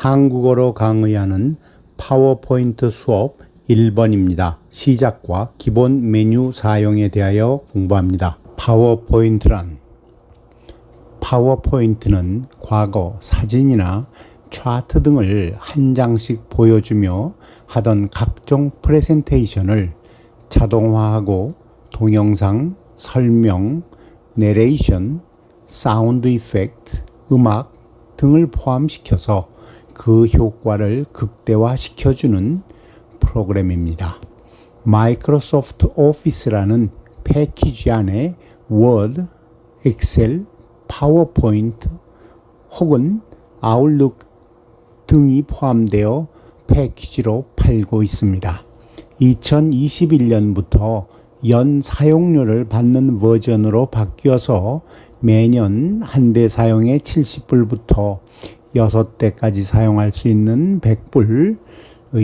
한국어로 강의하는 파워포인트 수업 1번입니다. 시작과 기본 메뉴 사용에 대하여 공부합니다. 파워포인트는 과거 사진이나 차트 등을 한 장씩 보여주며 하던 각종 프레젠테이션을 자동화하고 동영상, 설명, 내레이션, 사운드 이펙트, 음악 등을 포함시켜서 그 효과를 극대화시켜주는 프로그램입니다. 마이크로소프트 오피스라는 패키지 안에 워드, 엑셀, 파워포인트 혹은 아웃룩 등이 포함되어 패키지로 팔고 있습니다. 2021년부터 연 사용료를 받는 버전으로 바뀌어서 매년 한 대 사용에 70불부터 6대까지 사용할 수 있는 100불의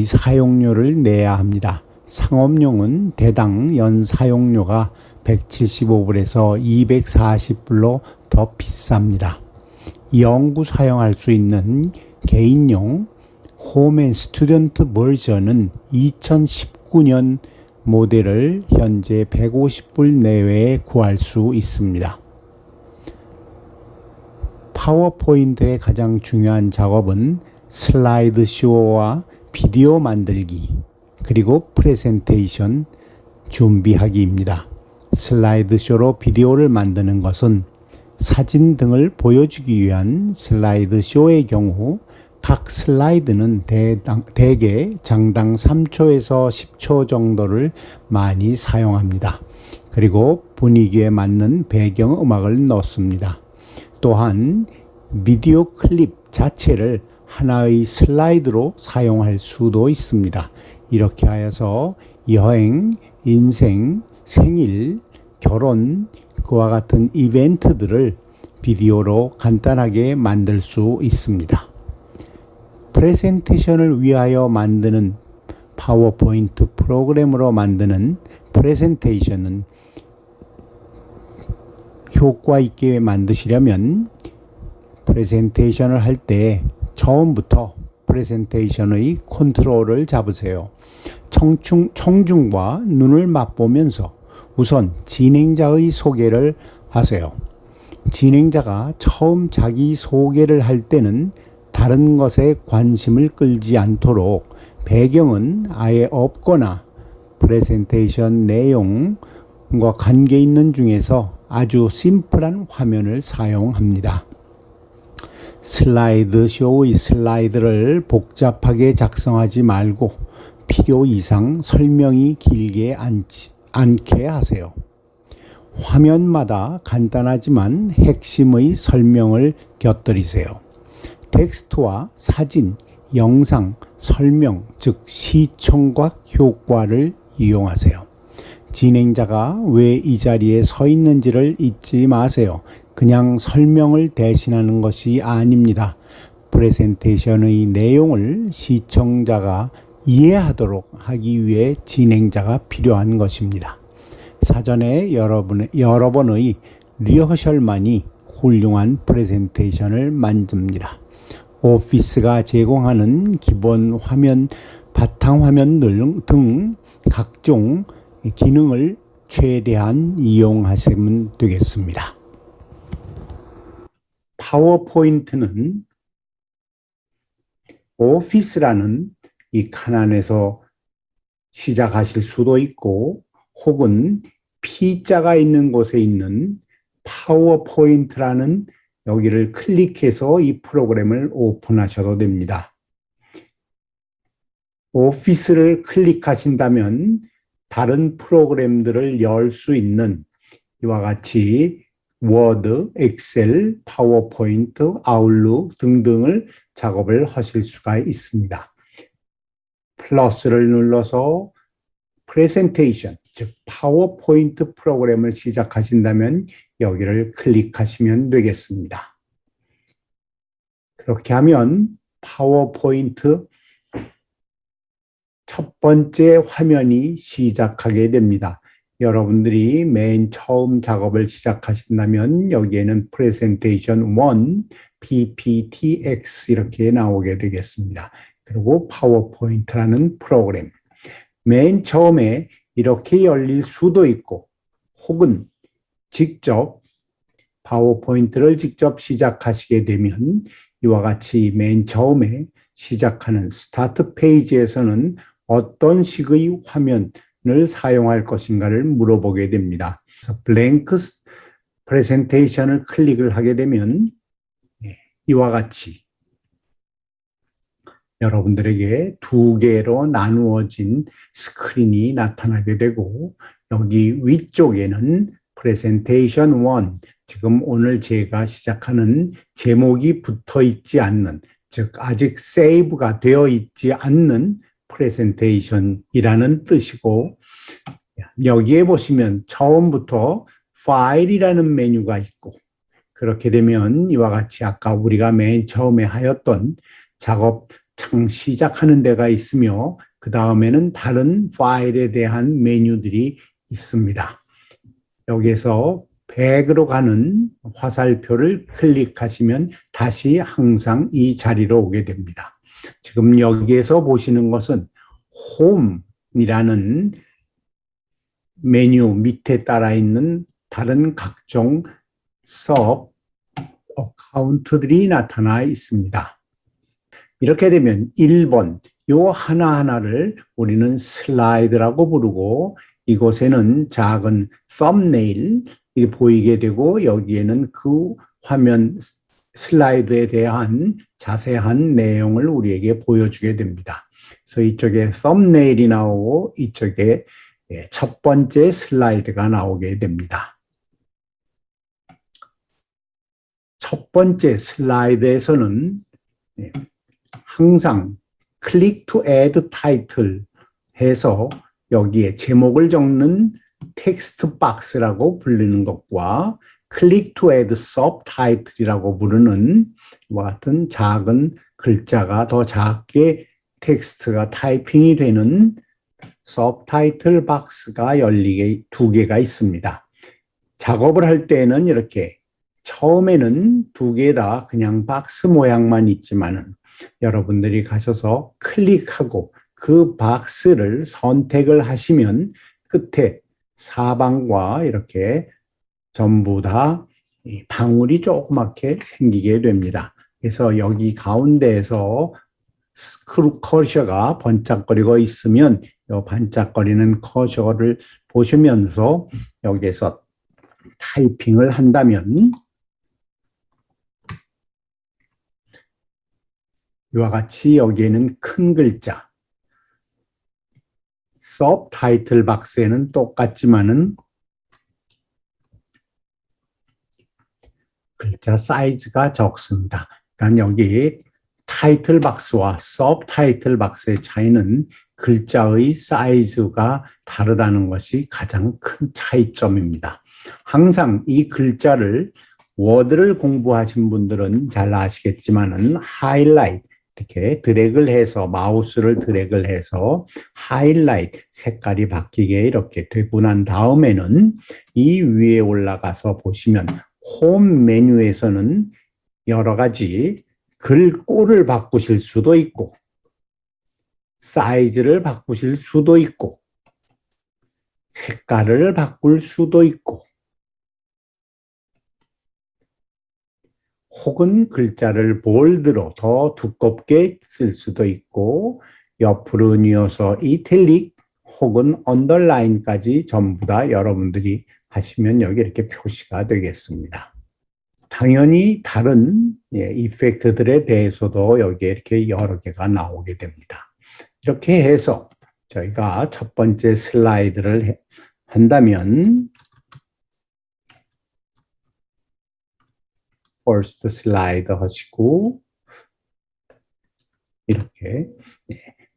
사용료를 내야 합니다. 상업용은 대당 연 사용료가 175불에서 240불로 더 비쌉니다. 영구 사용할 수 있는 개인용 홈 앤 스튜던트 버전은 2019년 모델을 현재 150불 내외에 구할 수 있습니다. 파워포인트의 가장 중요한 작업은 슬라이드 쇼와 비디오 만들기, 그리고 프레젠테이션 준비하기입니다. 슬라이드 쇼로 비디오를 만드는 것은 사진 등을 보여주기 위한 슬라이드 쇼의 경우 각 슬라이드는 대개 장당 3초에서 10초 정도를 많이 사용합니다. 그리고 분위기에 맞는 배경음악을 넣습니다. 또한 비디오 클립 자체를 하나의 슬라이드로 사용할 수도 있습니다. 이렇게 하여서 여행, 인생, 생일, 결혼, 그와 같은 이벤트들을 비디오로 간단하게 만들 수 있습니다. 프레젠테이션을 위하여 만드는 파워포인트 프로그램으로 만드는 프레젠테이션은 효과 있게 만드시려면 프레젠테이션을 할 때 처음부터 프레젠테이션의 컨트롤을 잡으세요. 청중과 눈을 맞보면서 우선 진행자의 소개를 하세요. 진행자가 처음 자기 소개를 할 때는 다른 것에 관심을 끌지 않도록 배경은 아예 없거나 프레젠테이션 내용과 관계 있는 중에서 아주 심플한 화면을 사용합니다. 슬라이드 쇼의 슬라이드를 복잡하게 작성하지 말고 필요 이상 설명이 길게 않게 하세요. 화면마다 간단하지만 핵심의 설명을 곁들이세요. 텍스트와 사진, 영상, 설명, 즉 시청각 효과를 이용하세요. 진행자가 왜 이 자리에 서 있는지를 잊지 마세요. 그냥 설명을 대신하는 것이 아닙니다. 프레젠테이션의 내용을 시청자가 이해하도록 하기 위해 진행자가 필요한 것입니다. 사전에 여러 번의 리허설만이 훌륭한 프레젠테이션을 만듭니다. 오피스가 제공하는 기본 화면, 바탕화면 등 각종 기능을 최대한 이용하시면 되겠습니다. 파워포인트는 오피스라는 이 칸 안에서 시작하실 수도 있고 혹은 P자가 있는 곳에 있는 파워포인트라는 여기를 클릭해서 이 프로그램을 오픈하셔도 됩니다. 오피스를 클릭하신다면 다른 프로그램들을 열 수 있는 이와 같이 워드, 엑셀, 파워포인트, 아웃룩 등등을 작업을 하실 수가 있습니다. 플러스를 눌러서 프레젠테이션, 즉 파워포인트 프로그램을 시작하신다면 여기를 클릭하시면 되겠습니다. 그렇게 하면 파워포인트 첫 번째 화면이 시작하게 됩니다. 여러분들이 맨 처음 작업을 시작하신다면 여기에는 프레젠테이션 1, PPTX 이렇게 나오게 되겠습니다. 그리고 파워포인트라는 프로그램. 맨 처음에 이렇게 열릴 수도 있고 혹은 직접 파워포인트를 직접 시작하시게 되면 이와 같이 맨 처음에 시작하는 스타트 페이지에서는 어떤 식의 화면을 사용할 것인가를 물어보게 됩니다. 그래서 블랭크 프레젠테이션을 클릭을 하게 되면 이와 같이 여러분들에게 두 개로 나누어진 스크린이 나타나게 되고 여기 위쪽에는 프레젠테이션 1, 지금 오늘 제가 시작하는 제목이 붙어 있지 않는, 즉 아직 세이브가 되어 있지 않는 프레젠테이션이라는 뜻이고 여기에 보시면 처음부터 파일이라는 메뉴가 있고 그렇게 되면 이와 같이 아까 우리가 맨 처음에 하였던 작업 창 시작하는 데가 있으며 그 다음에는 다른 파일에 대한 메뉴들이 있습니다. 여기에서 백으로 가는 화살표를 클릭하시면 다시 항상 이 자리로 오게 됩니다. 지금 여기에서 보시는 것은 홈이라는 메뉴 밑에 따라 있는 다른 각종 서브 어카운트들이 나타나 있습니다. 이렇게 되면 1번 요 하나하나를 우리는 슬라이드라고 부르고 이곳에는 작은 썸네일이 보이게 되고 여기에는 그 화면 슬라이드에 대한 자세한 내용을 우리에게 보여주게 됩니다. 그래서 이쪽에 썸네일이 나오고 이쪽에 첫 번째 슬라이드가 나오게 됩니다. 첫 번째 슬라이드에서는 항상 click to add title 해서 여기에 제목을 적는 텍스트 박스라고 부르는 것과 click to add subtitle이라고 부르는 이와 같은 작은 글자가 더 작게 텍스트가 타이핑이 되는 subtitle 박스가 열리게 두 개가 있습니다. 작업을 할 때는 이렇게 처음에는 두 개 다 그냥 박스 모양만 있지만은 여러분들이 가셔서 클릭하고 그 박스를 선택을 하시면 끝에 사방과 이렇게 전부 다 방울이 조그맣게 생기게 됩니다. 그래서 여기 가운데에서 커셔가 번쩍거리고 있으면 이 반짝거리는 커셔를 보시면서 여기에서 타이핑을 한다면 이와 같이 여기에는 큰 글자 서브타이틀 박스에는 똑같지만은 글자 사이즈가 적습니다. 그러니까 여기 타이틀 박스와 서브타이틀 박스의 차이는 글자의 사이즈가 다르다는 것이 가장 큰 차이점입니다. 항상 이 글자를 워드를 공부하신 분들은 잘 아시겠지만은 하이라이트 이렇게 드래그를 해서 마우스를 드래그를 해서 하이라이트 색깔이 바뀌게 이렇게 되고 난 다음에는 이 위에 올라가서 보시면 홈 메뉴에서는 여러 가지 글꼴을 바꾸실 수도 있고 사이즈를 바꾸실 수도 있고 색깔을 바꿀 수도 있고 혹은 글자를 볼드로 더 두껍게 쓸 수도 있고 옆으로 뉘어서 이탈릭 혹은 언더라인까지 전부 다 여러분들이 하시면 여기 이렇게 표시가 되겠습니다. 당연히 다른 이펙트들에 대해서도 여기에 이렇게 여러 개가 나오게 됩니다. 이렇게 해서 저희가 첫 번째 슬라이드를 한다면 first 슬라이드 하시고 이렇게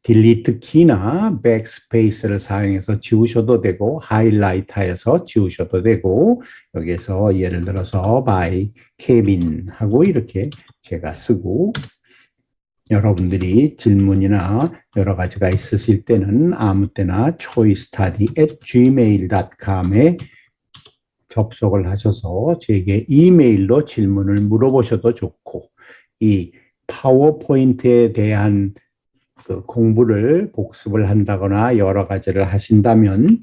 딜리트 키나 백스페이스를 사용해서 지우셔도 되고 하이라이트해서 지우셔도 되고 여기서 예를 들어서 by 케빈 하고 이렇게 제가 쓰고 여러분들이 질문이나 여러 가지가 있으실 때는 아무 때나 choicestudy@gmail.com에 접속을 하셔서 제게 이메일로 질문을 물어보셔도 좋고, 이 파워포인트에 대한 그 공부를 복습을 한다거나 여러 가지를 하신다면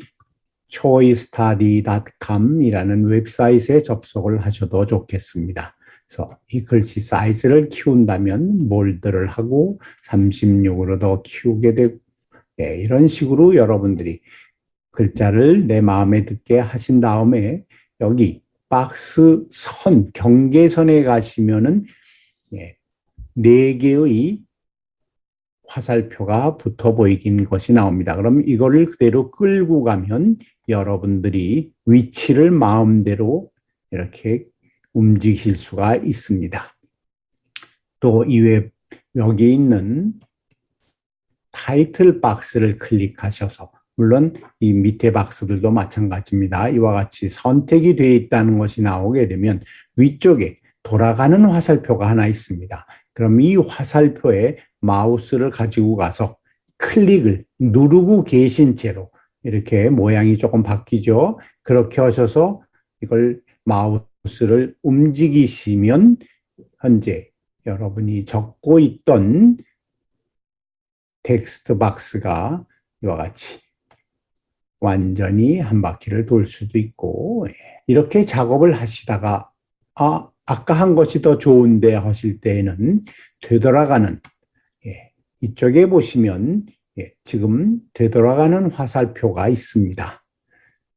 choicestudy.com이라는 웹사이트에 접속을 하셔도 좋겠습니다. 그래서 이 글씨 사이즈를 키운다면 몰드를 하고 36으로 더 키우게 되고, 이런 식으로 여러분들이 글자를 내 마음에 듣게 하신 다음에 여기 박스 선, 경계선에 가시면은 네 개의 화살표가 붙어 보이긴 것이 나옵니다. 그럼 이거를 그대로 끌고 가면 여러분들이 위치를 마음대로 이렇게 움직이실 수가 있습니다. 또 이외 여기 있는 타이틀 박스를 클릭하셔서, 물론 이 밑에 박스들도 마찬가지입니다. 이와 같이 선택이 되어 있다는 것이 나오게 되면 위쪽에 돌아가는 화살표가 하나 있습니다. 그럼 이 화살표에 마우스를 가지고 가서 클릭을 누르고 계신 채로, 이렇게 모양이 조금 바뀌죠. 그렇게 하셔서 이걸 마우스를 움직이시면 현재 여러분이 적고 있던 텍스트 박스가 이와 같이 완전히 한 바퀴를 돌 수도 있고, 이렇게 작업을 하시다가 아까 한 것이 더 좋은데 하실 때에는 되돌아가는, 이쪽에 보시면 지금 되돌아가는 화살표가 있습니다.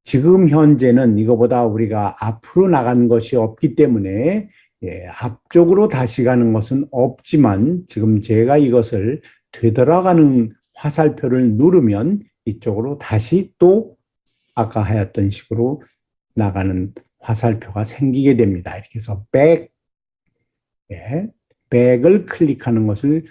지금 현재는 이거보다 우리가 앞으로 나간 것이 없기 때문에 앞쪽으로 다시 가는 것은 없지만, 지금 제가 이것을 되돌아가는 화살표를 누르면 이쪽으로 다시 또 아까 하였던 식으로 나가는 화살표가 생기게 됩니다. 이렇게 해서 백을 클릭하는 것을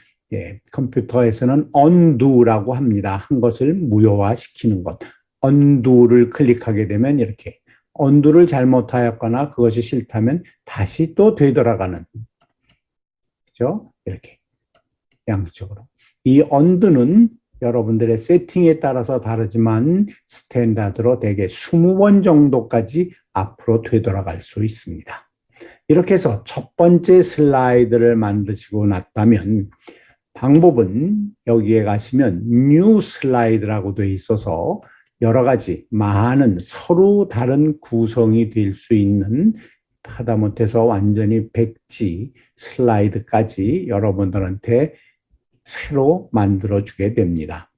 컴퓨터에서는 undo라고 합니다. 한 것을 무효화시키는 것. undo를 클릭하게 되면 이렇게 undo를 잘못하였거나 그것이 싫다면 다시 또 되돌아가는, 그죠? 이렇게 양쪽으로. 이 undo는 여러분들의 세팅에 따라서 다르지만 스탠다드로 대개 20번 정도까지 앞으로 되돌아갈 수 있습니다. 이렇게 해서 첫 번째 슬라이드를 만드시고 났다면 방법은 여기에 가시면 New 슬라이드라고 되어 있어서 여러 가지 많은 서로 다른 구성이 될 수 있는, 하다못해서 완전히 백지 슬라이드까지 여러분들한테 새로 만들어주게 됩니다.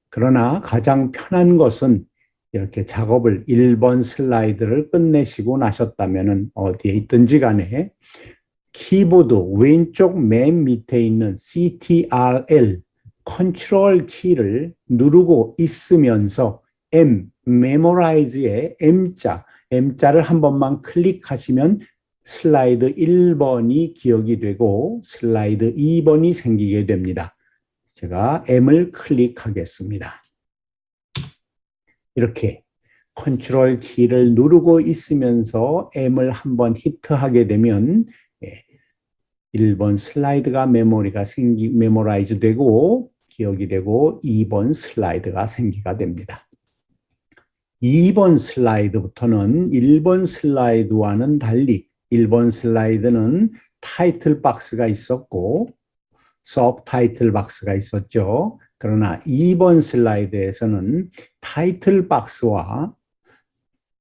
그러나 가장 편한 것은 이렇게 작업을 1번 슬라이드를 끝내시고 나셨다면 어디에 있든지 간에 키보드 왼쪽 맨 밑에 있는 CTRL 컨트롤 키를 누르고 있으면서 Memorize의 M자를 한 번만 클릭하시면 슬라이드 1번이 기억이 되고 슬라이드 2번이 생기게 됩니다. 제가 M을 클릭하겠습니다. 이렇게 컨트롤 키를 누르고 있으면서 M을 한번 히트하게 되면 1번 슬라이드가 메모라이즈 되고 기억이 되고 2번 슬라이드가 생기가 됩니다. 2번 슬라이드부터는 1번 슬라이드와는 달리 1번 슬라이드는 타이틀 박스가 있었고 서브타이틀 박스가 있었죠. 그러나 2번 슬라이드에서는 타이틀 박스와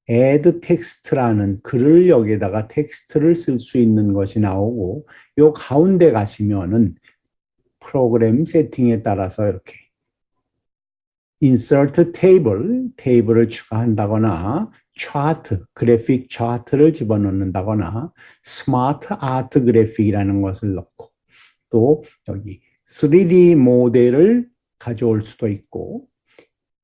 add 텍스트라는 글을 여기에다가 텍스트를 쓸 수 있는 것이 나오고, 요 가운데 가시면은 프로그램 세팅에 따라서 이렇게 insert table, 테이블을 추가한다거나 차트, 그래픽 차트를 집어넣는다거나 스마트 아트 그래픽이라는 것을 넣고, 또 여기 3D 모델을 가져올 수도 있고,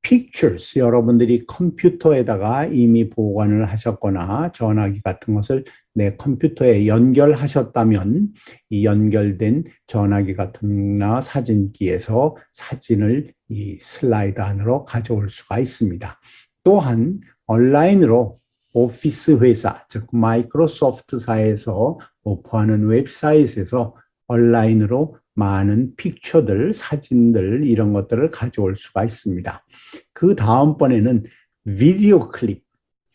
pictures, 여러분들이 컴퓨터에다가 이미 보관을 하셨거나 전화기 같은 것을 내 컴퓨터에 연결하셨다면 이 연결된 전화기 같은나 사진기에서 사진을 이 슬라이드 안으로 가져올 수가 있습니다. 또한 온라인으로 오피스 회사, 즉 마이크로소프트사에서 오퍼하는 웹사이트에서 온라인으로 많은 픽처들, 사진들 이런 것들을 가져올 수가 있습니다. 그 다음번에는 비디오 클립,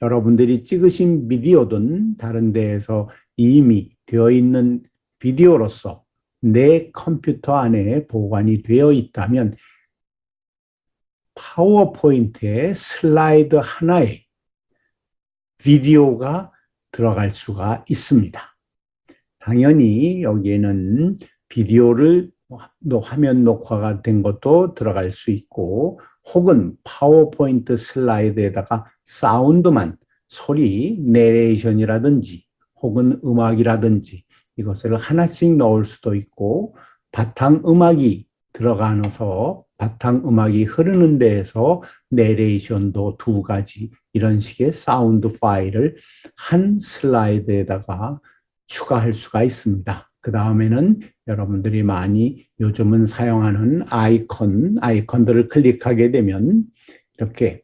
여러분들이 찍으신 비디오든 다른 데에서 이미 되어 있는 비디오로서 내 컴퓨터 안에 보관이 되어 있다면 파워포인트의 슬라이드 하나에 비디오가 들어갈 수가 있습니다. 당연히 여기에는 비디오를 화면 녹화가 된 것도 들어갈 수 있고 혹은 파워포인트 슬라이드에다가 사운드만 소리, 내레이션이라든지 혹은 음악이라든지 이것을 하나씩 넣을 수도 있고 바탕음악이 들어가서 바탕음악이 흐르는 데에서 내레이션도 두 가지 이런 식의 사운드 파일을 한 슬라이드에다가 추가할 수가 있습니다. 그 다음에는 여러분들이 많이 요즘은 사용하는 아이콘들을 클릭하게 되면 이렇게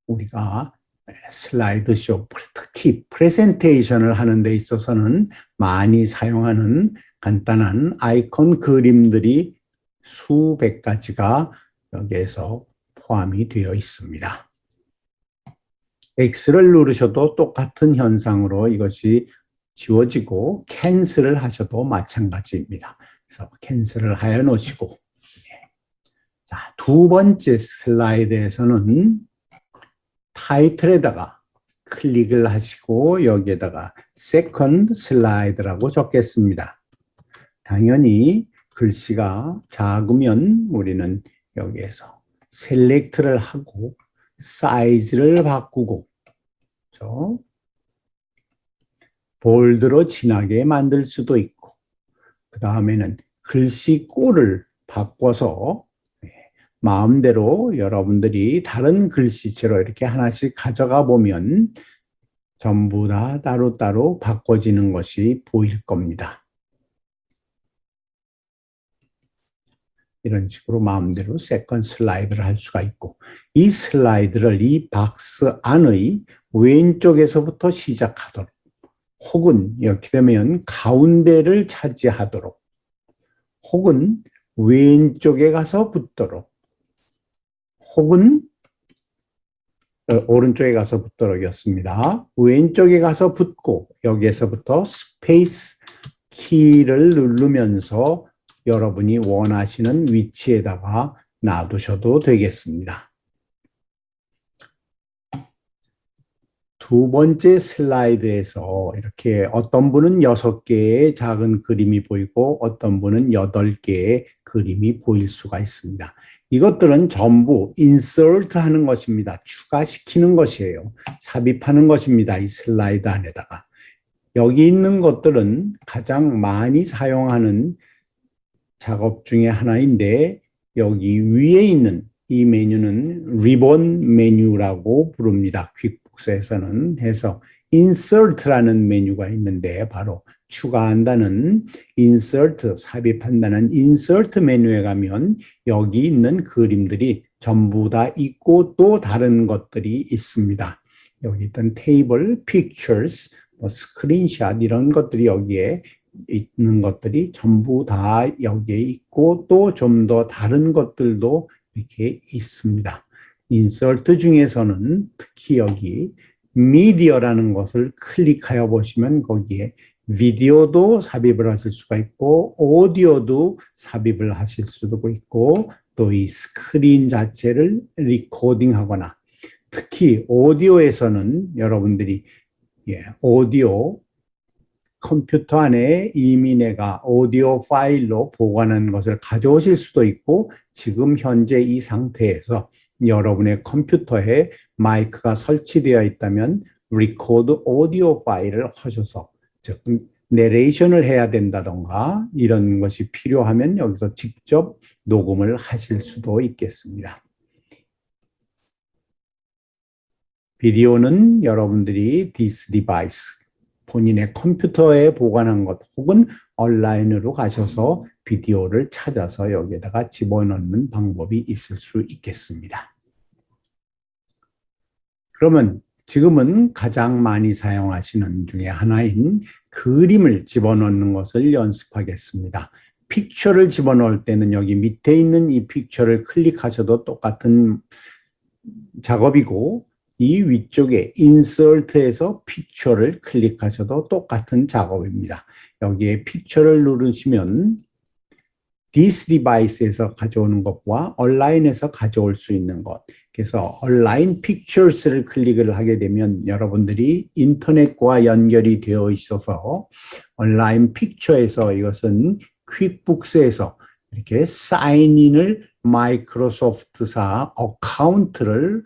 우리가 슬라이드쇼, 특히 프레젠테이션을 하는 데 있어서는 많이 사용하는 간단한 아이콘 그림들이 수백 가지가 여기에서 포함이 되어 있습니다. X를 누르셔도 똑같은 현상으로 이것이 지워지고 캔슬을 하셔도 마찬가지입니다. 그래서 캔슬을 하여 놓으시고 자, 두 번째 슬라이드에서는 타이틀에다가 클릭을 하시고 여기에다가 세컨드 슬라이드라고 적겠습니다. 당연히 글씨가 작으면 우리는 여기에서 셀렉트를 하고 사이즈를 바꾸고 볼드로 진하게 만들 수도 있고 그 다음에는 글씨 꼴을 바꿔서 마음대로 여러분들이 다른 글씨체로 이렇게 하나씩 가져가 보면 전부 다 따로따로 바꿔지는 것이 보일 겁니다. 이런 식으로 마음대로 세컨 슬라이드를 할 수가 있고 이 슬라이드를 이 박스 안의 왼쪽에서부터 시작하도록 혹은 이렇게 되면 가운데를 차지하도록 혹은 왼쪽에 가서 붙도록 혹은 오른쪽에 가서 붙도록이었습니다. 왼쪽에 가서 붙고 여기에서부터 스페이스 키를 누르면서 여러분이 원하시는 위치에다가 놔두셔도 되겠습니다. 두 번째 슬라이드에서 이렇게 어떤 분은 6개의 작은 그림이 보이고 어떤 분은 8개의 그림이 보일 수가 있습니다. 이것들은 전부 인서트 하는 것입니다. 추가시키는 것이에요. 삽입하는 것입니다. 이 슬라이드 안에다가. 여기 있는 것들은 가장 많이 사용하는 작업 중에 하나인데 여기 위에 있는 이 메뉴는 리본 메뉴라고 부릅니다. 퀵북스에서는 해서 인서트라는 메뉴가 있는데 바로 추가한다는 인서트, 삽입한다는 인서트 메뉴에 가면 여기 있는 그림들이 전부 다 있고 또 다른 것들이 있습니다. 여기 있던 테이블, 픽처스, 스크린샷 이런 것들이 여기에 있는 것들이 전부 다 여기에 있고 또 좀 더 다른 것들도 이렇게 있습니다. 인서트 중에서는 특히 여기 미디어라는 것을 클릭하여 보시면 거기에 비디오도 삽입을 하실 수가 있고 오디오도 삽입을 하실 수도 있고 또 이 스크린 자체를 리코딩하거나 특히 오디오에서는 여러분들이 오디오 컴퓨터 안에 이미 내가 오디오 파일로 보관한 것을 가져오실 수도 있고 지금 현재 이 상태에서 여러분의 컴퓨터에 마이크가 설치되어 있다면 리코드 오디오 파일을 하셔서 즉 내레이션을 해야 된다던가 이런 것이 필요하면 여기서 직접 녹음을 하실 수도 있겠습니다. 비디오는 여러분들이 this device 본인의 컴퓨터에 보관한 것 혹은 온라인으로 가셔서 비디오를 찾아서 여기에다가 집어넣는 방법이 있을 수 있겠습니다. 그러면 지금은 가장 많이 사용하시는 중에 하나인 그림을 집어넣는 것을 연습하겠습니다. 픽처를 집어넣을 때는 여기 밑에 있는 이 픽처를 클릭하셔도 똑같은 작업이고 이 위쪽에 Insert에서 픽처를 클릭하셔도 똑같은 작업입니다. 여기에 픽처를 누르시면 This device에서 가져오는 것과 온라인에서 가져올 수 있는 것. 그래서 온라인 픽처스를 클릭을 하게 되면 여러분들이 인터넷과 연결이 되어 있어서 온라인 픽처에서 이것은 퀵북스에서 이렇게 사인인을 마이크로소프트사 어카운트를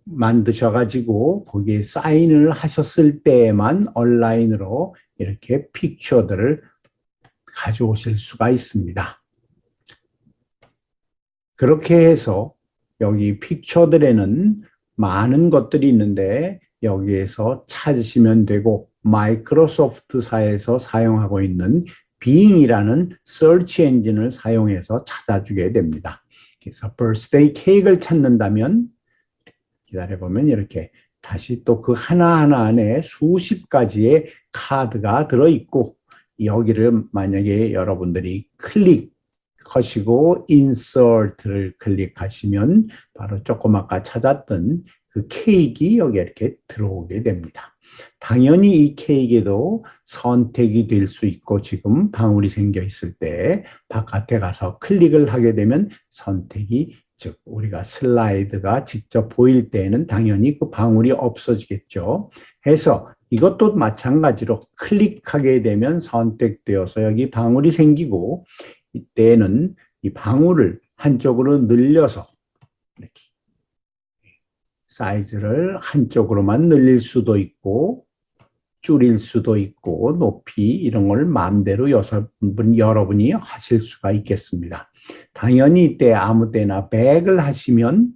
만드셔가지고 거기에 사인을 하셨을 때에만 온라인으로 이렇게 픽처들을 가져오실 수가 있습니다. 그렇게 해서 여기 픽처들에는 많은 것들이 있는데 여기에서 찾으시면 되고 마이크로소프트사에서 사용하고 있는 빙이라는 서치 엔진을 사용해서 찾아주게 됩니다. 그래서 birthday 케이크를 찾는다면 기다려보면 이렇게 다시 또 그 하나하나 안에 수십 가지의 카드가 들어있고 여기를 만약에 여러분들이 클릭하시고 인서트를 클릭하시면 바로 조금 아까 찾았던 그 케이크가 여기 이렇게 들어오게 됩니다. 당연히 이 케이크에도 선택이 될 수 있고 지금 방울이 생겨 있을 때 바깥에 가서 클릭을 하게 되면 선택이 즉 우리가 슬라이드가 직접 보일 때에는 당연히 그 방울이 없어지겠죠. 해서 이것도 마찬가지로 클릭하게 되면 선택되어서 여기 방울이 생기고 이때는 이 방울을 한쪽으로 늘려서 이렇게 사이즈를 한쪽으로만 늘릴 수도 있고 줄일 수도 있고 높이 이런 걸 마음대로 여러분이 하실 수가 있겠습니다. 당연히 이때 아무 때나 100을 하시면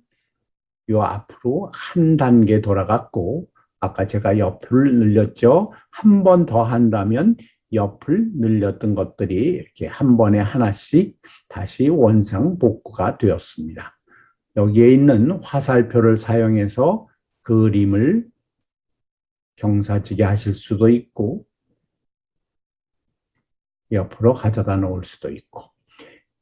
요 앞으로 한 단계 돌아갔고 아까 제가 옆을 늘렸죠. 한 번 더 한다면 옆을 늘렸던 것들이 이렇게 한 번에 하나씩 다시 원상 복구가 되었습니다. 여기에 있는 화살표를 사용해서 그림을 경사지게 하실 수도 있고 옆으로 가져다 놓을 수도 있고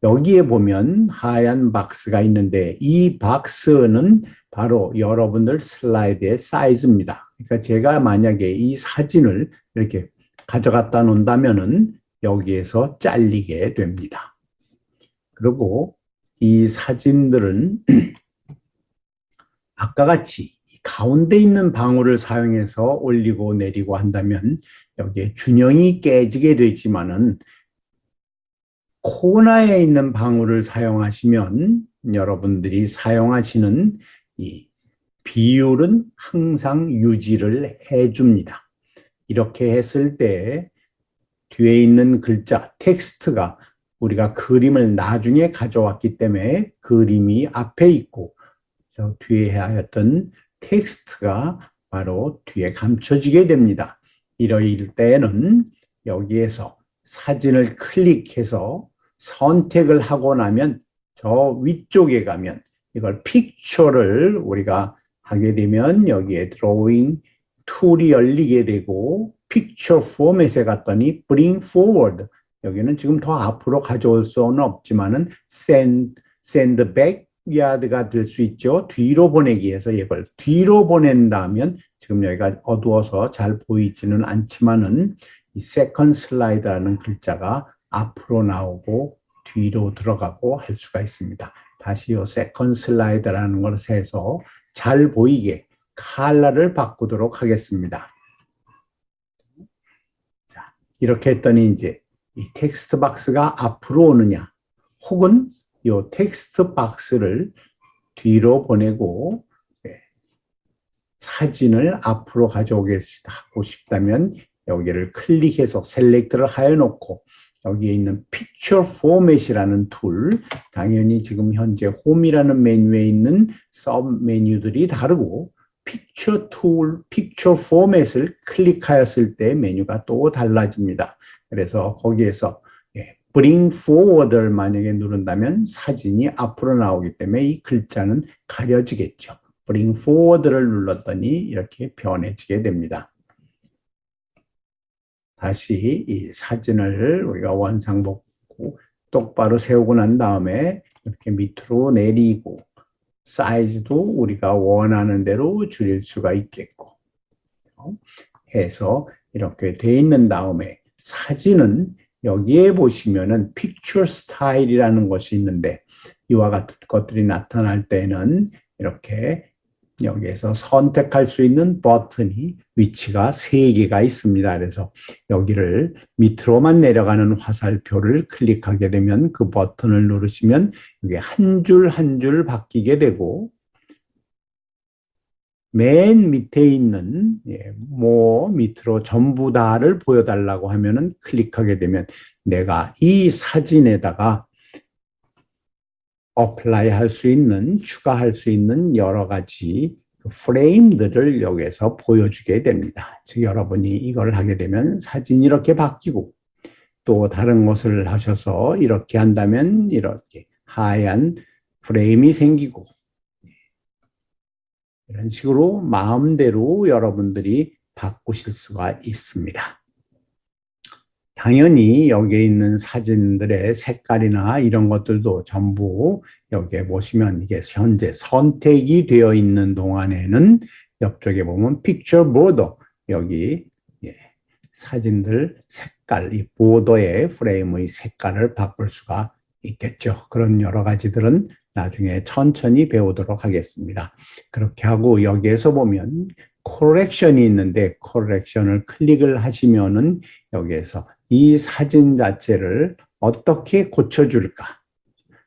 여기에 보면 하얀 박스가 있는데 이 박스는 바로 여러분들 슬라이드의 사이즈입니다. 그러니까 제가 만약에 이 사진을 이렇게 가져갔다 놓는다면은 여기에서 잘리게 됩니다. 그리고 이 사진들은 아까 같이 가운데 있는 방울을 사용해서 올리고 내리고 한다면 여기에 균형이 깨지게 되지만은 코너에 있는 방울을 사용하시면 여러분들이 사용하시는 이 비율은 항상 유지를 해줍니다. 이렇게 했을 때 뒤에 있는 글자, 텍스트가 우리가 그림을 나중에 가져왔기 때문에 그림이 앞에 있고 저 뒤에 하였던 텍스트가 바로 뒤에 감춰지게 됩니다. 이럴 때는 여기에서 사진을 클릭해서 선택을 하고 나면 저 위쪽에 가면 이걸 픽처를 우리가 하게 되면 여기에 드로잉 툴이 열리게 되고 픽처 포맷에 갔더니 bring forward 여기는 지금 더 앞으로 가져올 수는 없지만은 send backyard가 될 수 있죠. 뒤로 보내기 해서 이걸 뒤로 보낸다면 지금 여기가 어두워서 잘 보이지는 않지만은 이 second slide라는 글자가 앞으로 나오고 뒤로 들어가고 할 수가 있습니다. 다시 이 second slide라는 것을 해서 잘 보이게 컬러를 바꾸도록 하겠습니다. 자, 이렇게 했더니 이제 이 텍스트 박스가 앞으로 오느냐 혹은 이 텍스트 박스를 뒤로 보내고 사진을 앞으로 가져오고 싶다면 여기를 클릭해서 셀렉트를 하여 놓고 여기에 있는 Picture Format이라는 툴, 당연히 지금 현재 홈이라는 메뉴에 있는 서브 메뉴들이 다르고 Picture 툴, Picture Format을 클릭하였을 때 메뉴가 또 달라집니다. 그래서 거기에서 Bring Forward를 만약에 누른다면 사진이 앞으로 나오기 때문에 이 글자는 가려지겠죠. Bring Forward를 눌렀더니 이렇게 변해지게 됩니다. 다시 이 사진을 우리가 원상복구 똑바로 세우고 난 다음에 이렇게 밑으로 내리고 사이즈도 우리가 원하는 대로 줄일 수가 있겠고 해서 이렇게 돼 있는 다음에 사진은 여기에 보시면은 픽처 스타일이라는 것이 있는데 이와 같은 것들이 나타날 때는 이렇게 여기에서 선택할 수 있는 버튼이 위치가 3개가 있습니다. 그래서 여기를 밑으로만 내려가는 화살표를 클릭하게 되면 그 버튼을 누르시면 이게 한 줄 한 줄 바뀌게 되고 맨 밑에 있는 밑으로 전부 다를 보여달라고 하면은 클릭하게 되면 내가 이 사진에다가 어플라이 할 수 있는, 추가할 수 있는 여러 가지 프레임들을 여기서 보여주게 됩니다. 즉 여러분이 이걸 하게 되면 사진이 이렇게 바뀌고 또 다른 것을 하셔서 이렇게 한다면 이렇게 하얀 프레임이 생기고 이런 식으로 마음대로 여러분들이 바꾸실 수가 있습니다. 당연히 여기에 있는 사진들의 색깔이나 이런 것들도 전부 여기에 보시면 이게 현재 선택이 되어 있는 동안에는 옆쪽에 보면 픽처 보더 여기 사진들 색깔, 이 보더의 프레임의 색깔을 바꿀 수가 있겠죠. 그런 여러 가지들은 나중에 천천히 배우도록 하겠습니다. 그렇게 하고 여기에서 보면 컬렉션이 있는데 컬렉션을 클릭을 하시면은 여기에서 이 사진 자체를 어떻게 고쳐줄까?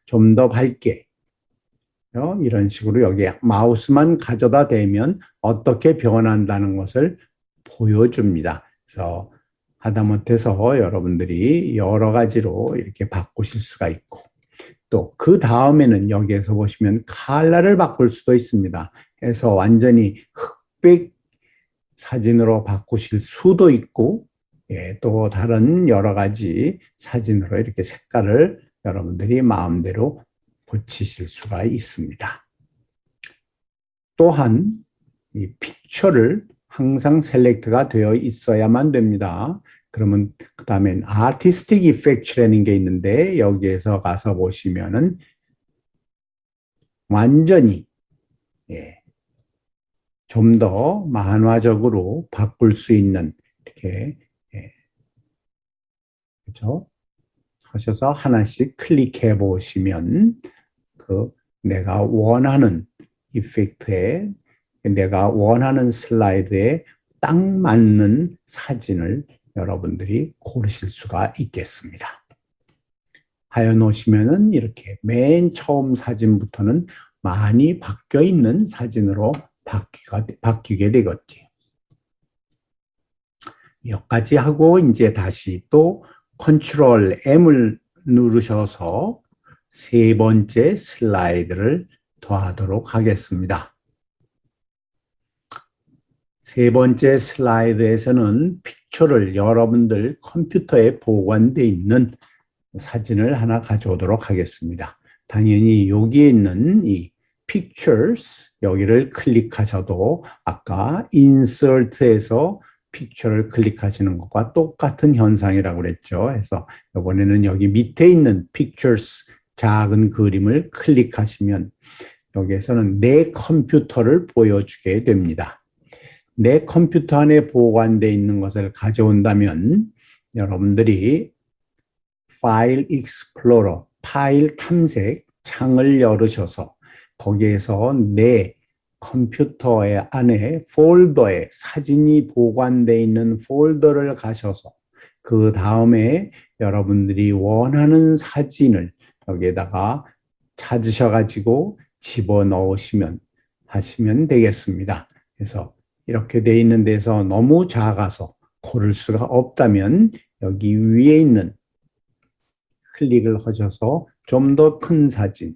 좀 더 밝게 이런 식으로 여기 마우스만 가져다 대면 어떻게 변한다는 것을 보여줍니다. 그래서 하다못해서 여러분들이 여러 가지로 이렇게 바꾸실 수가 있고 또 그 다음에는 여기에서 보시면 컬러를 바꿀 수도 있습니다. 해서 완전히 흑백 사진으로 바꾸실 수도 있고 또 다른 여러 가지 사진으로 이렇게 색깔을 여러분들이 마음대로 고치실 수가 있습니다. 또한 이 픽처를 항상 셀렉트가 되어 있어야만 됩니다. 그러면 그 다음엔 아티스틱 이펙트라는 게 있는데 여기에서 가서 보시면은 완전히 좀 더 만화적으로 바꿀 수 있는 이렇게 그렇죠? 하셔서 하나씩 클릭해 보시면 그 내가 원하는 이펙트에 내가 원하는 슬라이드에 딱 맞는 사진을 여러분들이 고르실 수가 있겠습니다. 하여 놓으시면은 이렇게 맨 처음 사진부터는 많이 바뀌어 있는 사진으로 바뀌게 되겠지. 여기까지 하고 이제 다시 또 컨트롤 M을 누르셔서 3번째 슬라이드를 더하도록 하겠습니다. 3번째 슬라이드에서는 픽처를 여러분들 컴퓨터에 보관되어 있는 사진을 하나 가져오도록 하겠습니다. 당연히 여기에 있는 이 Pictures 여기를 클릭하셔도 아까 Insert에서 픽처를 클릭하시는 것과 똑같은 현상이라고 그랬죠. 그래서 이번에는 여기 밑에 있는 Pictures 작은 그림을 클릭하시면 여기에서는 내 컴퓨터를 보여주게 됩니다. 내 컴퓨터 안에 보관되어 있는 것을 가져온다면 여러분들이 파일 익스플로러, 파일 탐색 창을 열으셔서 거기에서 내 컴퓨터의 안에 폴더에 사진이 보관되어 있는 폴더를 가셔서 그 다음에 여러분들이 원하는 사진을 여기에다가 찾으셔가지고 집어넣으시면 하시면 되겠습니다. 그래서 이렇게 돼 있는 데서 너무 작아서 고를 수가 없다면 여기 위에 있는 클릭을 하셔서 좀 더 큰 사진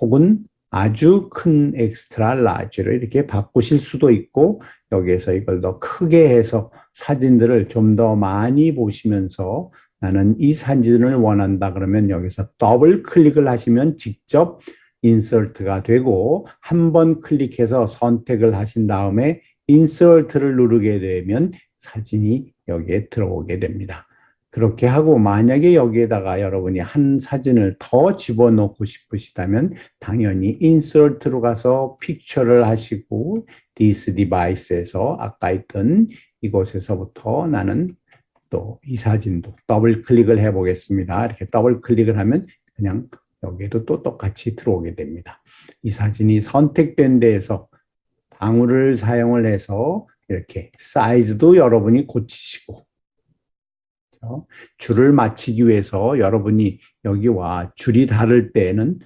혹은 아주 큰 엑스트라 라지로 이렇게 바꾸실 수도 있고 여기에서 이걸 더 크게 해서 사진들을 좀 더 많이 보시면서 나는 이 사진을 원한다 그러면 여기서 더블 클릭을 하시면 직접 인서트가 되고 한 번 클릭해서 선택을 하신 다음에 인서트를 누르게 되면 사진이 여기에 들어오게 됩니다. 그렇게 하고 만약에 여기에다가 여러분이 한 사진을 더 집어넣고 싶으시다면 당연히 인서트로 가서 픽처를 하시고 this device에서 아까 있던 이곳에서부터 나는 또 이 사진도 더블 클릭을 해 보겠습니다. 이렇게 더블 클릭을 하면 그냥 여기에도 또 똑같이 들어오게 됩니다. 이 사진이 선택된 데에서 방울을 사용을 해서 이렇게 사이즈도 여러분이 고치시고 줄을 맞추기 위해서 여러분이 여기와 줄이 다를 때는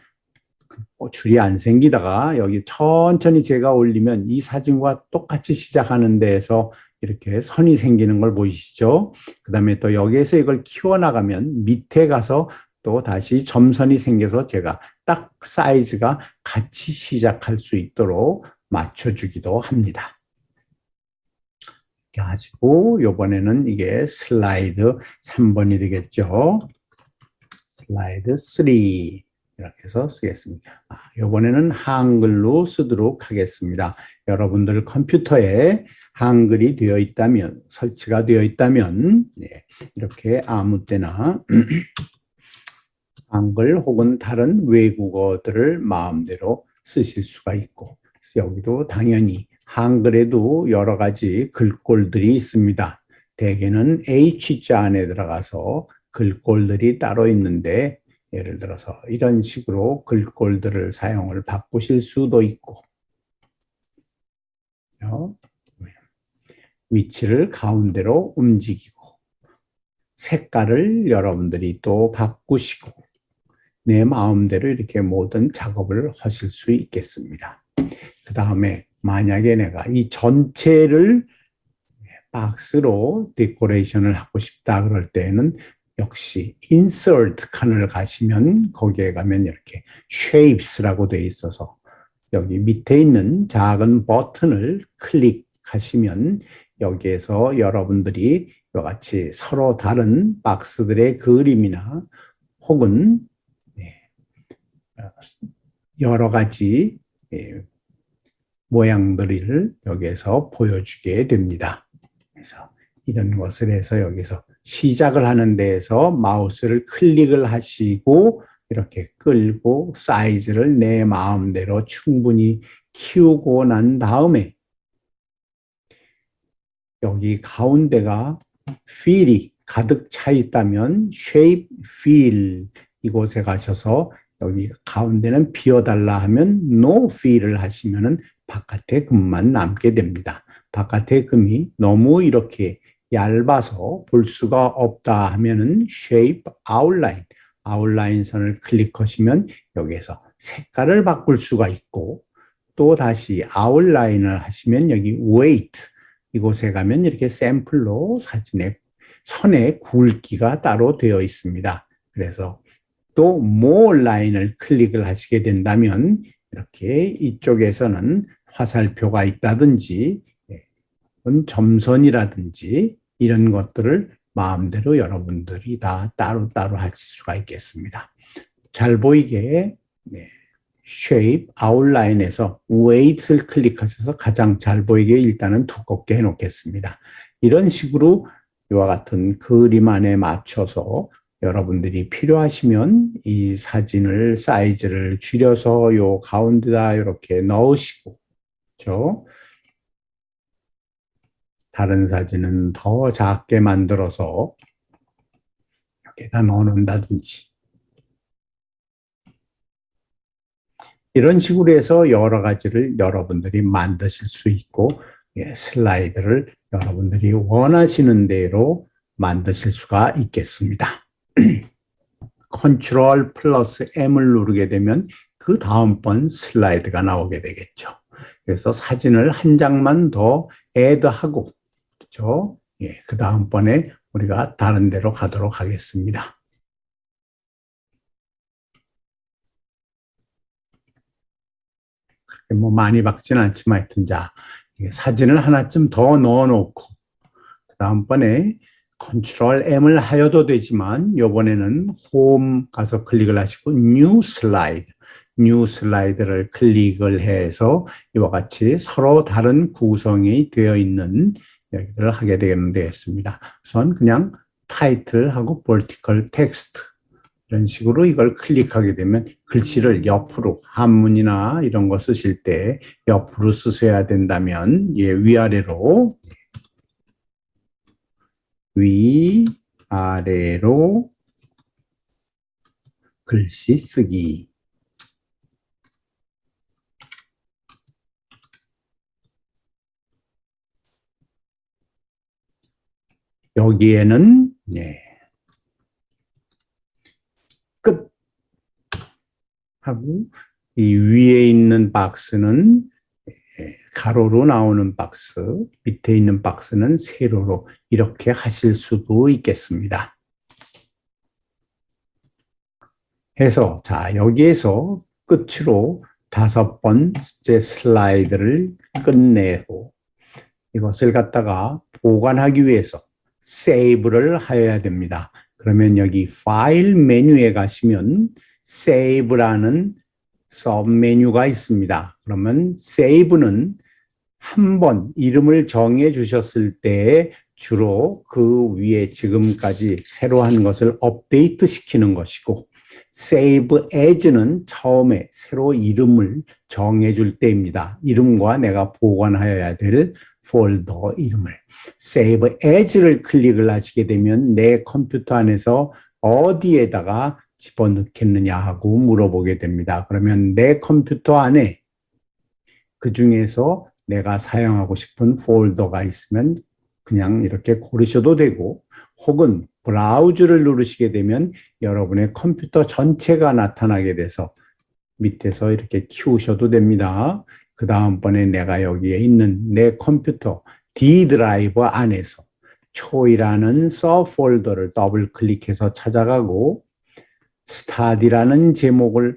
줄이 안 생기다가 여기 천천히 제가 올리면 이 사진과 똑같이 시작하는 데에서 이렇게 선이 생기는 걸 보이시죠? 그 다음에 또 여기에서 이걸 키워나가면 밑에 가서 또 다시 점선이 생겨서 제가 딱 사이즈가 같이 시작할 수 있도록 맞춰주기도 합니다. 이렇게 하시고 이번에는 이게 슬라이드 3번이 되겠죠. 슬라이드 3 이렇게 해서 쓰겠습니다. 이번에는 한글로 쓰도록 하겠습니다. 여러분들 컴퓨터에 한글이 되어 있다면, 설치가 되어 있다면 이렇게 아무 때나 한글 혹은 다른 외국어들을 마음대로 쓰실 수가 있고, 여기도 당연히 한글에도 여러 가지 글꼴들이 있습니다. 대개는 H자 안에 들어가서 글꼴들이 따로 있는데 예를 들어서 이런 식으로 글꼴들을 사용을 바꾸실 수도 있고 위치를 가운데로 움직이고 색깔을 여러분들이 또 바꾸시고 내 마음대로 이렇게 모든 작업을 하실 수 있겠습니다. 그 다음에 만약에 내가 이 전체를 박스로 데코레이션을 하고 싶다 그럴 때는 역시 insert 칸을 가시면 거기에 가면 이렇게 shapes라고 되어 있어서 여기 밑에 있는 작은 버튼을 클릭하시면 여기에서 여러분들이 이와 같이 서로 다른 박스들의 그림이나 혹은 여러 가지 모양들을 여기에서 보여주게 됩니다. 그래서 이런 것을 해서 여기서 시작을 하는 데에서 마우스를 클릭을 하시고 이렇게 끌고 사이즈를 내 마음대로 충분히 키우고 난 다음에 여기 가운데가 feel이 가득 차 있다면 shape fill 이곳에 가셔서 여기 가운데는 비워달라 하면 no fill을 하시면은 바깥의 금만 남게 됩니다. 바깥의 금이 너무 이렇게 얇아서 볼 수가 없다 하면은 shape outline, 아웃라인 선을 클릭하시면 여기에서 색깔을 바꿀 수가 있고 또 다시 아웃라인을 하시면 여기 weight 이곳에 가면 이렇게 샘플로 사진의 선의 굵기가 따로 되어 있습니다. 그래서 또 more 라인을 클릭을 하시게 된다면 이렇게 이쪽에서는 화살표가 있다든지 점선이라든지 이런 것들을 마음대로 여러분들이 다 따로따로 하실 수가 있겠습니다. 잘 보이게 shape, 아웃라인에서 weight을 클릭하셔서 가장 잘 보이게 일단은 두껍게 해놓겠습니다. 이런 식으로 이와 같은 그림 안에 맞춰서 여러분들이 필요하시면 이 사진을 사이즈를 줄여서 요 가운데다 이렇게 넣으시고 그렇죠? 다른 사진은 더 작게 만들어서 여기다 넣어놓는다든지 이런 식으로 해서 여러 가지를 여러분들이 만드실 수 있고 슬라이드를 여러분들이 원하시는 대로 만드실 수가 있겠습니다. 컨트롤 플러스 M을 누르게 되면 그 다음번 슬라이드가 나오게 되겠죠. 그래서 사진을 한 장만 더 애드하고 그렇죠? 그 다음번에 우리가 다른 데로 가도록 하겠습니다. 그렇게 뭐 많이 박지는 않지만 하여튼 자 사진을 하나쯤 더 넣어놓고 그 다음번에 컨트롤 M을 하여도 되지만 이번에는 홈 가서 클릭을 하시고 뉴 슬라이드를 클릭을 해서 이와 같이 서로 다른 구성이 되어 있는 여기를 하게 되겠습니다. 우선 그냥 타이틀하고 vertical text 이런 식으로 이걸 클릭하게 되면 글씨를 옆으로 한문이나 이런 거 쓰실 때 옆으로 쓰셔야 된다면 위아래로 위아래로 글씨 쓰기. 여기에는 끝 하고 이 위에 있는 박스는 가로로 나오는 박스, 밑에 있는 박스는 세로로 이렇게 하실 수도 있겠습니다. 해서 자 여기에서 끝으로 5번째 슬라이드를 끝내고 이것을 갖다가 보관하기 위해서 세이브를 하여야 됩니다. 그러면 여기 파일 메뉴에 가시면 세이브라는 서브 메뉴가 있습니다. 그러면 세이브는 한 번 이름을 정해 주셨을 때 주로 그 위에 지금까지 새로 한 것을 업데이트 시키는 것이고 save as는 처음에 새로 이름을 정해 줄 때입니다. 이름과 내가 보관하여야 될 폴더 이름을 save as를 클릭을 하시게 되면 내 컴퓨터 안에서 어디에다가 집어넣겠느냐 하고 물어보게 됩니다. 그러면 내 컴퓨터 안에 그 중에서 내가 사용하고 싶은 폴더가 있으면 그냥 이렇게 고르셔도 되고 혹은 브라우즈를 누르시게 되면 여러분의 컴퓨터 전체가 나타나게 돼서 밑에서 이렇게 키우셔도 됩니다. 그 다음번에 내가 여기에 있는 내 컴퓨터 D 드라이브 안에서 초이라는 서브 폴더를 더블 클릭해서 찾아가고 스타디라는 제목이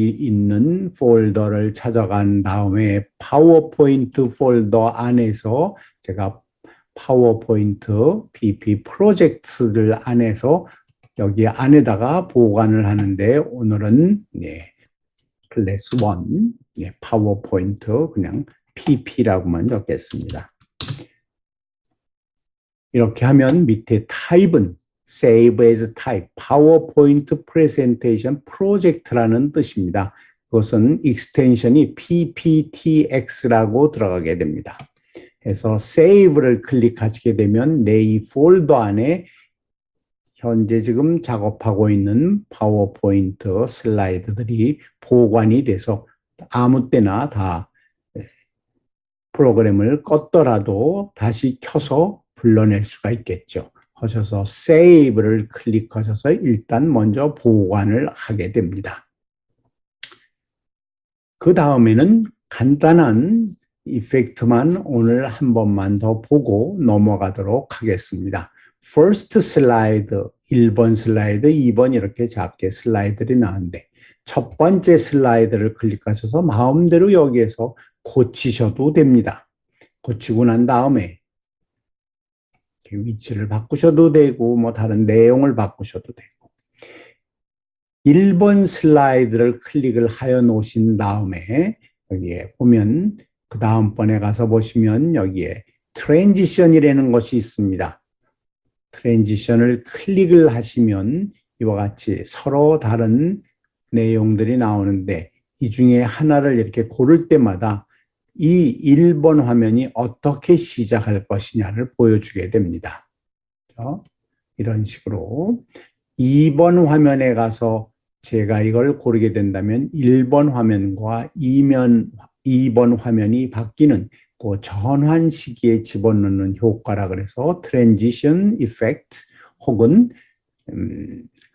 있는 폴더를 찾아간 다음에 파워포인트 폴더 안에서 제가 파워포인트 PP 프로젝트를 안에서 여기 안에다가 보관을 하는데 오늘은 클래스 1 파워포인트 그냥 PP라고만 적겠습니다. 이렇게 하면 밑에 타입은 Save as Type, PowerPoint Presentation Project라는 뜻입니다. 그것은 익스텐션이 PPTX라고 들어가게 됩니다. 그래서 Save를 클릭하시게 되면 내 이 폴더 안에 현재 지금 작업하고 있는 파워포인트 슬라이드들이 보관이 돼서 아무 때나 다 프로그램을 껐더라도 다시 켜서 불러낼 수가 있겠죠. 하셔서 Save를 클릭하셔서 일단 먼저 보관을 하게 됩니다. 그 다음에는 간단한 이펙트만 오늘 한 번만 더 보고 넘어가도록 하겠습니다. First 슬라이드, 1번 슬라이드, 2번 이렇게 작게 슬라이드들이 나왔는데 첫 번째 슬라이드를 클릭하셔서 마음대로 여기에서 고치셔도 됩니다. 고치고 난 다음에 위치를 바꾸셔도 되고 뭐 다른 내용을 바꾸셔도 되고 1번 슬라이드를 클릭을 하여 놓으신 다음에 여기에 보면 그 다음번에 가서 보시면 여기에 트랜지션이라는 것이 있습니다. 트랜지션을 클릭을 하시면 이와 같이 서로 다른 내용들이 나오는데 이 중에 하나를 이렇게 고를 때마다 이 1번 화면이 어떻게 시작할 것이냐를 보여주게 됩니다. 이런 식으로 2번 화면에 가서 제가 이걸 고르게 된다면 1번 화면과 2번 화면이 바뀌는 그 전환 시기에 집어넣는 효과라 그래서 트랜지션 이펙트 혹은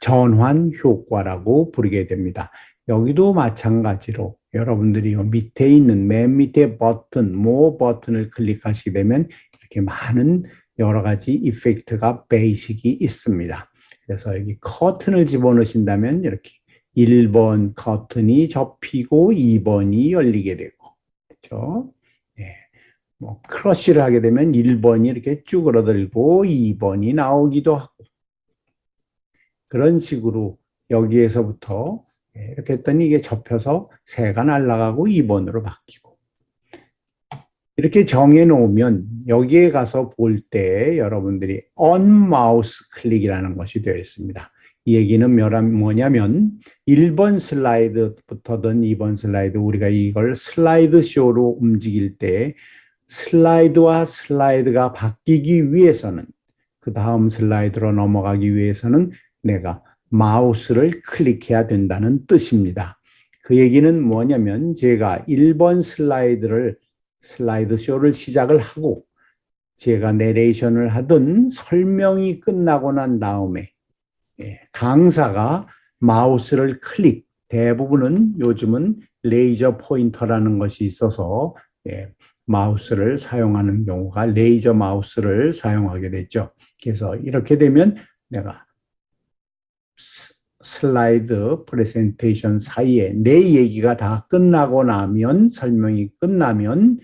전환 효과라고 부르게 됩니다. 여기도 마찬가지로 여러분들이 밑에 있는 맨 밑에 버튼, More 버튼을 클릭하시게 되면 이렇게 많은 여러 가지 이펙트가 베이직이 있습니다. 그래서 여기 커튼을 집어넣으신다면 이렇게 1번 커튼이 접히고 2번이 열리게 되고, 그렇죠? 뭐 크러쉬를 하게 되면 1번이 이렇게 쭈그러들고 2번이 나오기도 하고, 그런 식으로 여기에서부터 이렇게 했더니 이게 접혀서 새가 날아가고 2번으로 바뀌고 이렇게 정해 놓으면 여기에 가서 볼 때 여러분들이 on mouse 클릭이라는 것이 되어 있습니다. 이 얘기는 뭐냐면 1번 슬라이드부터든 2번 슬라이드 우리가 이걸 슬라이드 쇼로 움직일 때 슬라이드와 슬라이드가 바뀌기 위해서는 그 다음 슬라이드로 넘어가기 위해서는 내가 마우스를 클릭해야 된다는 뜻입니다. 그 얘기는 뭐냐면 제가 1번 슬라이드 쇼를 시작을 하고 제가 내레이션을 하든 설명이 끝나고 난 다음에 강사가 마우스를 대부분은 요즘은 레이저 포인터라는 것이 있어서 마우스를 사용하는 경우가 레이저 마우스를 사용하게 됐죠. 그래서 이렇게 되면 내가 슬라이드 프레젠테이션 사이에 내 얘기가 다 끝나고 나면 설명이 끝나면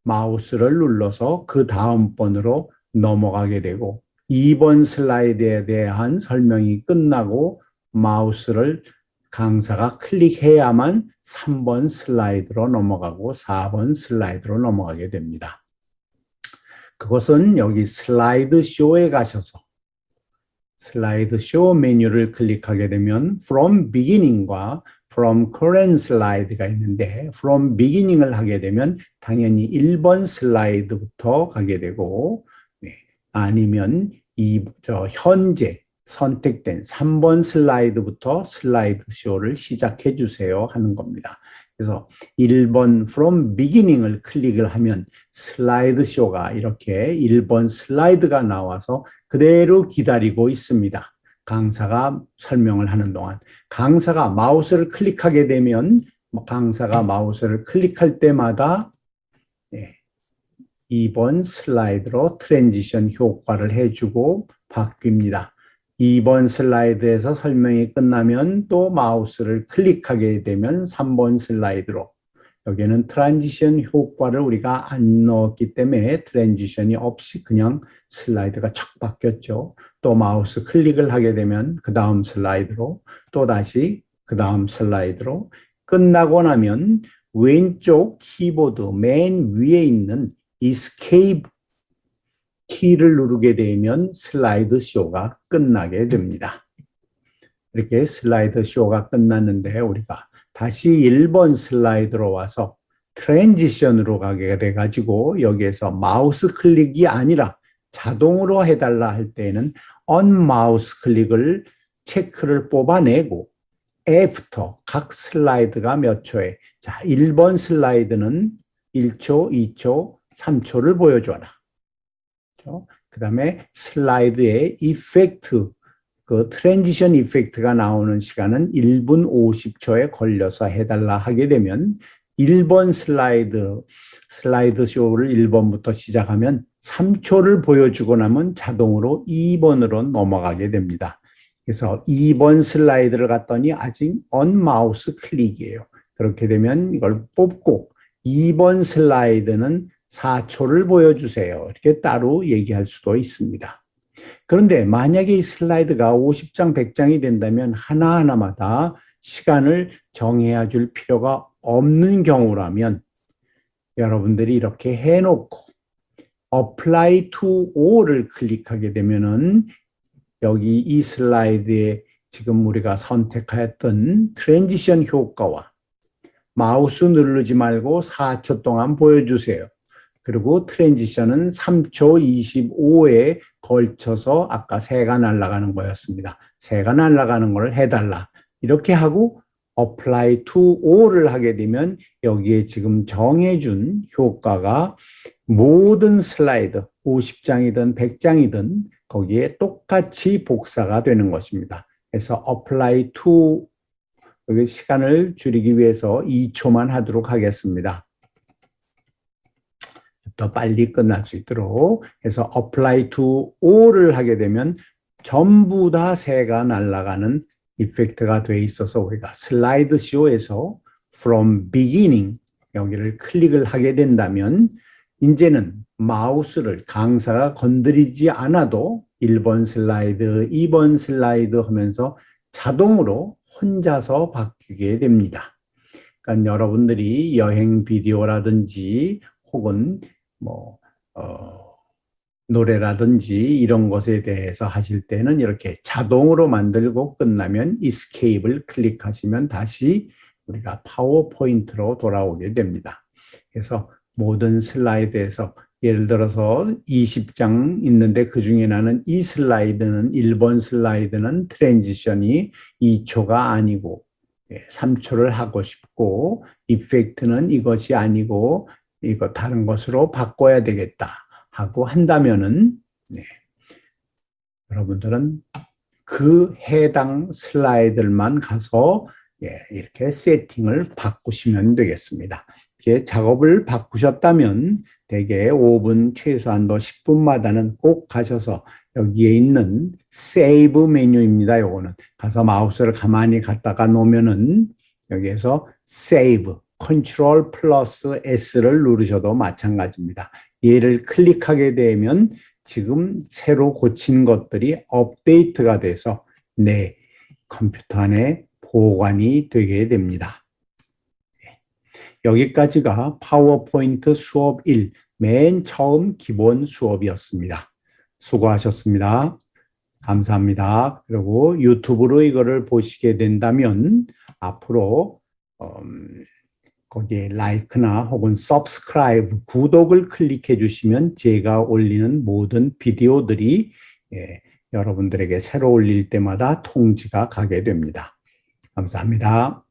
마우스를 눌러서 그 다음 번으로 넘어가게 되고 2번 슬라이드에 대한 설명이 끝나고 마우스를 강사가 클릭해야만 3번 슬라이드로 넘어가고 4번 슬라이드로 넘어가게 됩니다. 그것은 여기 슬라이드 쇼에 가셔서 슬라이드 쇼 메뉴를 클릭하게 되면 From Beginning과 From Current Slide가 있는데 From Beginning을 하게 되면 당연히 1번 슬라이드부터 가게 되고 아니면 현재 선택된 3번 슬라이드부터 슬라이드 쇼를 시작해 주세요 하는 겁니다. 그래서 1번 From Beginning을 클릭을 하면 슬라이드 쇼가 이렇게 1번 슬라이드가 나와서 그대로 기다리고 있습니다. 강사가 설명을 하는 동안 강사가 마우스를 클릭하게 되면 강사가 마우스를 클릭할 때마다 2번 슬라이드로 트랜지션 효과를 해주고 바뀝니다. 2번 슬라이드에서 설명이 끝나면 또 마우스를 클릭하게 되면 3번 슬라이드로 여기는 트랜지션 효과를 우리가 안 넣었기 때문에 트랜지션이 없이 그냥 슬라이드가 척 바뀌었죠. 또 마우스 클릭을 하게 되면 그 다음 슬라이드로 또 다시 그 다음 슬라이드로 끝나고 나면 왼쪽 키보드 맨 위에 있는 Escape 키를 누르게 되면 슬라이드 쇼가 끝나게 됩니다. 이렇게 슬라이드 쇼가 끝났는데 우리가 다시 1번 슬라이드로 와서 트랜지션으로 가게 돼가지고 여기에서 마우스 클릭이 아니라 자동으로 해달라 할 때에는 on 마우스 클릭을 체크를 뽑아내고 after 각 슬라이드가 몇 초에 자 1번 슬라이드는 1초, 2초, 3초를 보여줘라. 그 다음에 슬라이드의 이펙트, 그 트랜지션 이펙트가 나오는 시간은 1분 50초에 걸려서 해달라 하게 되면 1번 슬라이드 쇼를 1번부터 시작하면 3초를 보여주고 나면 자동으로 2번으로 넘어가게 됩니다. 그래서 2번 슬라이드를 갔더니 아직 on 마우스 클릭이에요. 그렇게 되면 이걸 뽑고 2번 슬라이드는 4초를 보여주세요. 이렇게 따로 얘기할 수도 있습니다. 그런데 만약에 이 슬라이드가 50장, 100장이 된다면 하나하나마다 시간을 정해야 줄 필요가 없는 경우라면 여러분들이 이렇게 해놓고 Apply to All을 클릭하게 되면은 여기 이 슬라이드에 지금 우리가 선택하였던 트랜지션 효과와 마우스 누르지 말고 4초 동안 보여주세요. 그리고 트랜지션은 3초 25에 걸쳐서 아까 새가 날아가는 거였습니다. 새가 날아가는 걸 해달라. 이렇게 하고 apply to all을 하게 되면 여기에 지금 정해준 효과가 모든 슬라이드 50장이든 100장이든 거기에 똑같이 복사가 되는 것입니다. 그래서 apply to 여기 시간을 줄이기 위해서 2초만 하도록 하겠습니다. 더 빨리 끝날 수 있도록 해서 apply to all을 하게 되면 전부 다 새가 날아가는 이펙트가 돼 있어서 우리가 슬라이드 쇼에서 from beginning 여기를 클릭을 하게 된다면 이제는 마우스를 강사가 건드리지 않아도 1번 슬라이드, 2번 슬라이드 하면서 자동으로 혼자서 바뀌게 됩니다. 그러니까 여러분들이 여행 비디오라든지 혹은 뭐, 노래라든지 이런 것에 대해서 하실 때는 이렇게 자동으로 만들고 끝나면 Escape를 클릭하시면 다시 우리가 파워포인트로 돌아오게 됩니다. 그래서 모든 슬라이드에서 예를 들어서 20장 있는데 그중에 나는 이 슬라이드는 1번 슬라이드는 트랜지션이 2초가 아니고 3초를 하고 싶고 이펙트는 이것이 아니고 이거 다른 것으로 바꿔야 되겠다 하고 한다면은 여러분들은 그 해당 슬라이드만 가서 이렇게 세팅을 바꾸시면 되겠습니다. 이제 작업을 바꾸셨다면 대개 5분 최소한도 10분마다는 꼭 가셔서 여기에 있는 세이브 메뉴입니다. 요거는 가서 마우스를 가만히 갖다가 놓으면은 여기에서 세이브 컨트롤 플러스 S를 누르셔도 마찬가지입니다. 얘를 클릭하게 되면 지금 새로 고친 것들이 업데이트가 돼서 내 컴퓨터 안에 보관이 되게 됩니다. 여기까지가 파워포인트 수업 1, 맨 처음 기본 수업이었습니다. 수고하셨습니다. 감사합니다. 그리고 유튜브로 이거를 보시게 된다면 앞으로 거기에 라이크나 혹은 subscribe, 구독을 클릭해 주시면 제가 올리는 모든 비디오들이 여러분들에게 새로 올릴 때마다 통지가 가게 됩니다. 감사합니다.